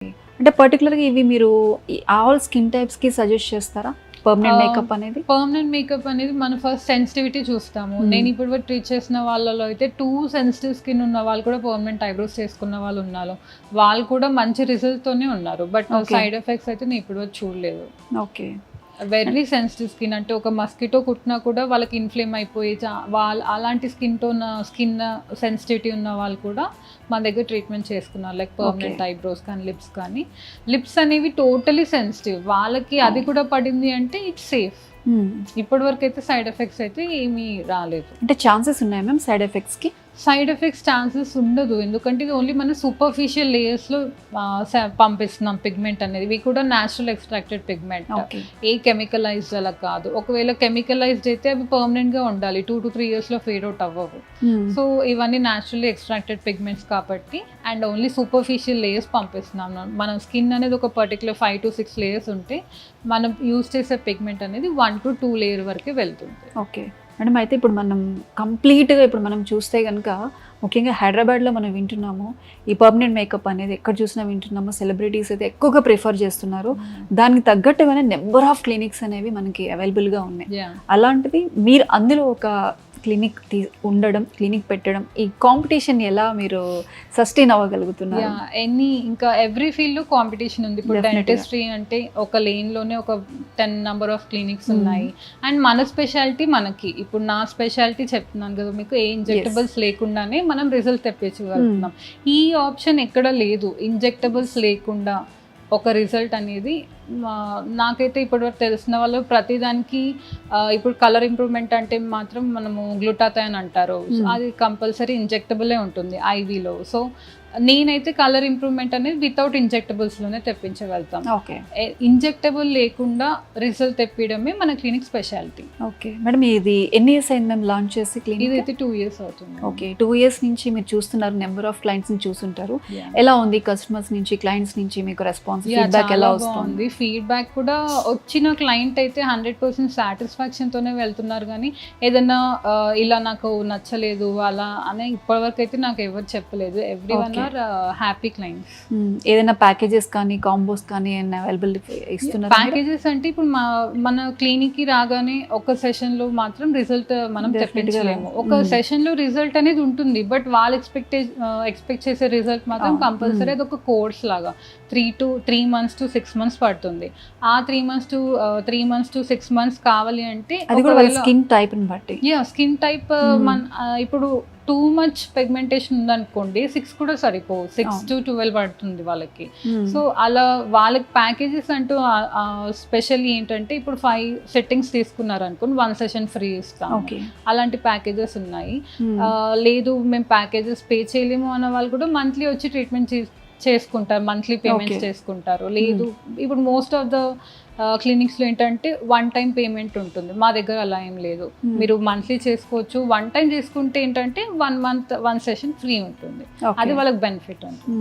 అంటే పర్టికులర్‌గా ఇవి మీరు ఆల్ స్కిన్ టైప్స్‌కి సజెస్ట్ చేస్తారా? పర్మనెంట్ మేకప్ అనేది? పర్మనెంట్ మేకప్ అనేది మనం ఫస్ట్ సెన్సిటివిటీ చూస్తాము. నేను ఇప్పుడు వరకు ట్రీట్ చేసిన వాళ్ళలో అయితే సెన్సిటివ్ స్కిన్ ఉన్న వాళ్ళు కూడా పర్మనెంట్ ఐబ్రోస్ చేసుకున్న వాళ్ళు ఉన్నారు. వాళ్ళు కూడా మంచి రిజల్ట్‌తోనే ఉన్నారు. బట్ సైడ్ ఎఫెక్ట్స్ అయితే నేను ఇప్పుడు వరకు చూడలేదు. ఓకే. వెరీ సెన్సిటివ్ స్కిన్ అంటే ఒక మస్కిటో కుట్టినా కూడా వాళ్ళకి ఇన్ఫ్లేమ్ అయిపోయి వాళ్ళు అలాంటి స్కిన్ సెన్సిటివిటీ ఉన్న వాళ్ళు కూడా మా దగ్గర ట్రీట్మెంట్ చేసుకున్నారు. లైక్ పర్మనెంట్ ఐబ్రోస్ కానీ లిప్స్ అనేవి టోటలీ సెన్సిటివ్. వాళ్ళకి అది కూడా పడింది అంటే ఇట్స్ సేఫ్. ఇప్పటి వరకు అయితే సైడ్ ఎఫెక్ట్స్ అయితే ఏమీ రాలేదు. అంటే ఛాన్సెస్ ఉన్నాయా మ్యామ్ సైడ్ ఎఫెక్ట్స్‌కి? సైడ్ ఎఫెక్ట్స్ ఛాన్సెస్ ఉండదు. ఎందుకంటే ఇది ఓన్లీ మన సూపర్ఫిషియల్ లేయర్స్లో పంపిస్తున్నాం పిగ్మెంట్ అనేది. ఇవి కూడా న్యాచురల్ ఎక్స్ట్రాక్టెడ్ పిగ్మెంట్, ఏ కెమికలైజ్డ్ అలా కాదు. ఒకవేళ కెమికలైజ్డ్ అయితే అవి పర్మనెంట్గా ఉండాలి, 2 to 3 yearsలో ఫేడ్ అవుట్ అవ్వవు. సో ఇవన్నీ న్యాచురల్లీ ఎక్స్ట్రాక్టెడ్ పిగ్మెంట్స్ కాబట్టి అండ్ ఓన్లీ సూపర్ఫిషియల్ లేయర్స్ పంపిస్తున్నాం. మన స్కిన్ అనేది ఒక పర్టికులర్ 5 to 6 లేయర్స్ ఉంటే మనం యూజ్ చేసే పిగ్మెంట్ అనేది 1 to 2 లేయర్ వరకే వెళ్తుంది. ఓకే మేడం, అయితే ఇప్పుడు మనం కంప్లీట్గా ఇప్పుడు మనం చూస్తే కనుక ముఖ్యంగా హైదరాబాద్లో మనం వింటున్నాము ఈ పర్మనెంట్ మేకప్ అనేది ఎక్కడ చూసినా వింటున్నాము. సెలబ్రిటీస్ అయితే ఎక్కువగా ప్రిఫర్ చేస్తున్నారు. దానికి తగ్గట్టుగానే నెంబర్ ఆఫ్ క్లినిక్స్ అనేవి మనకి అవైలబుల్గా ఉన్నాయి. అలాంటిది మీరు అందులో ఒక క్లినిక్ ఉండడం, క్లినిక్ పెట్టడం, ఈ కాంపిటీషన్ ఎలా మీరు సస్టైన్ అవ్వగలుగుతున్నారు? ఇంకా ఎవ్రీ ఫీల్డ్లో కాంపిటీషన్ ఉంది. ఇప్పుడు డెంటిస్ట్రీ అంటే ఒక లేన్లోనే ఒక 10 నెంబర్ ఆఫ్ క్లినిక్స్ ఉన్నాయి. అండ్ మన స్పెషాలిటీ మనకి ఇప్పుడు నా స్పెషాలిటీ చెప్తున్నాను కదా మీకు, ఏ ఇంజెక్టబుల్స్ లేకుండానే మనం రిజల్ట్ తెప్పించగలుగుతున్నాం. ఈ ఆప్షన్ ఎక్కడ లేదు. ఇంజెక్టబుల్స్ లేకుండా ఒక రిజల్ట్ అనేది నాకైతే ఇప్పటివరకు తెలిసిన వాళ్ళు ప్రతిదానికి ఇప్పుడు కలర్ ఇంప్రూవ్మెంట్ అంటే మాత్రం మనము గ్లూటాథైన్ అంటారు, అది కంపల్సరీ ఇంజెక్టబులే ఉంటుంది ఐవీలో. సో నేనైతే కలర్ ఇంప్రూవ్మెంట్ అనేది వితౌట్ ఇంజెక్టబుల్స్లోనే తెప్పించగలుగుతాం. ఓకే, ఇంజెక్టబుల్ లేకుండా రిజల్ట్ తెప్పించడమే మన క్లినిక్ స్పెషాలిటీ. ఓకే మేడం, ఇది ఎన్ని ఇయర్స్ అయింది మేము లాంచ్ చేసి క్లినిక్? ఇదైతే 2 years అవుతుంది. ఓకే, 2 years నుంచి మీరు చూస్తున్నారు, నెంబర్ ఆఫ్ క్లయింట్స్ని చూస్తుంటారు. ఎలా ఉంది కస్టమర్స్ నుంచి, క్లయింట్స్ నుంచి మీకు రెస్పాన్స్, ఫీడ్బ్యాక్ ఎలా వస్తుంది? ఫీడ్బ్యాక్ కూడా వచ్చిన క్లయింట్ అయితే 100% సాటిస్ఫాక్షన్తోనే వెళ్తున్నారు. కానీ ఏదన్నా ఇలా నాకు నచ్చలేదు అలా అని ఇప్పటివరకు అయితే నాకు ఎవరు చెప్పలేదు. Every one or happy clients. ఏదైనా ప్యాకేజెస్ కానీ కాంబోస్ కానీ అవైలబుల్ ఇస్తున్నారు? ప్యాకేజెస్ అంటే ఇప్పుడు మన క్లినిక్కి రాగానే ఒక సెషన్లో మాత్రం రిజల్ట్ మనం తెప్పించలేము. ఒక సెషన్లో రిజల్ట్ అనేది ఉంటుంది, బట్ వాళ్ళు ఎక్స్పెక్ట్ చేసే రిజల్ట్ మాత్రం కంపల్సరీ అది ఒక కోర్స్ లాగా 3 months to 6 months పడుతుంది. ఆ 3 months to 6 months కావాలి అంటే అది కూడా స్కిన్ టైప్ ని బట్టి. స్కిన్ టైప్ ఇప్పుడు టూ మచ్ పిగ్మెంటేషన్ ఉందనుకోండి 6 కూడా సరిపోవు, 6 to 12 పడుతుంది వాళ్ళకి. సో అలా వాళ్ళకి ప్యాకేజెస్ అంటూ స్పెషల్లీ ఏంటంటే ఇప్పుడు 5 settings తీసుకున్నారు అనుకోండి 1 session ఫ్రీ ఇస్తాం. అలాంటి ప్యాకేజెస్ ఉన్నాయి. లేదు మేము ప్యాకేజెస్ పే చేయలేము అన్న వాళ్ళు కూడా మంత్లీ వచ్చి ట్రీట్మెంట్ చేసుకుంటారు, మంత్లీ పేమెంట్స్ చేసుకుంటారు. లేదు ఇప్పుడు మోస్ట్ ఆఫ్ ద క్లినిక్స్లో ఏంటంటే 1 time పేమెంట్ ఉంటుంది. మా దగ్గర అలా ఏం లేదు. మీరు మంత్లీ చేసుకోవచ్చు. 1 time చేసుకుంటే ఏంటంటే 1 month 1 session ఫ్రీ ఉంటుంది. అది వాళ్ళకి బెనిఫిట్ ఉంటుంది.